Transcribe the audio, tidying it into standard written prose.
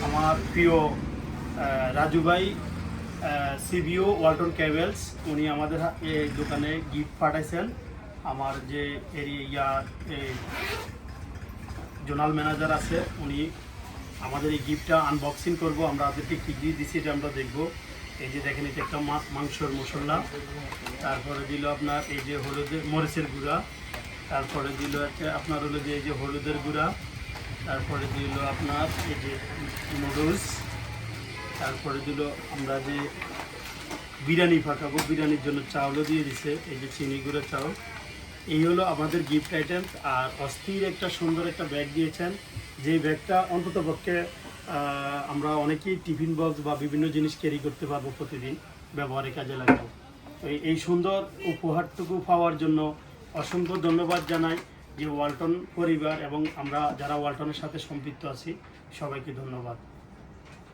আমার প্রিয় রাজু ভাই সিবিও ওয়ালটন কেবলস, উনি আমাদের এই দোকানে গিফট পাঠাইছেন। আমার যে এরিয়ার জোনাল ম্যানেজার আছে, উনি আমাদের এই গিফটটা আনবক্সিং করব। আমরা আপনাদেরকে কী দিয়ে দিচ্ছি এটা আমরা দেখব। এই যে দেখেন, এটা একটা মাংসর মশলা, তারপরে দিল আপনার এই যে হলুদের মরিচের গুঁড়া, তারপরে দিল হচ্ছে আপনার হলো যে এই যে হলুদের গুঁড়া, তারপরে দিল আপনার এই যে নুডলস, তারপরে দিল আমরা যে বিরিয়ানি পাকাবো, বিরিয়ানির জন্য চাউলও দিয়ে দিছে, এই যে চিনি গুঁড়ো চাউল। এই হলো আমাদের গিফট আইটেম। আর অস্থির একটা সুন্দর একটা ব্যাগ দিয়েছেন, যে ব্যাগটা অন্তত পক্ষে আমরা অনেকেই টিফিন বক্স বা বিভিন্ন জিনিস ক্যারি করতে পারবো, প্রতিদিন ব্যবহারে কাজে লাগবে। তো এই সুন্দর উপহারটুকু পাওয়ার জন্য অসংখ্য ধন্যবাদ জানাই যে ওয়ালটন পরিবার এবং আমরা যারা ওয়ালটনের সাথে সম্পৃক্ত আছি, সবাইকে ধন্যবাদ।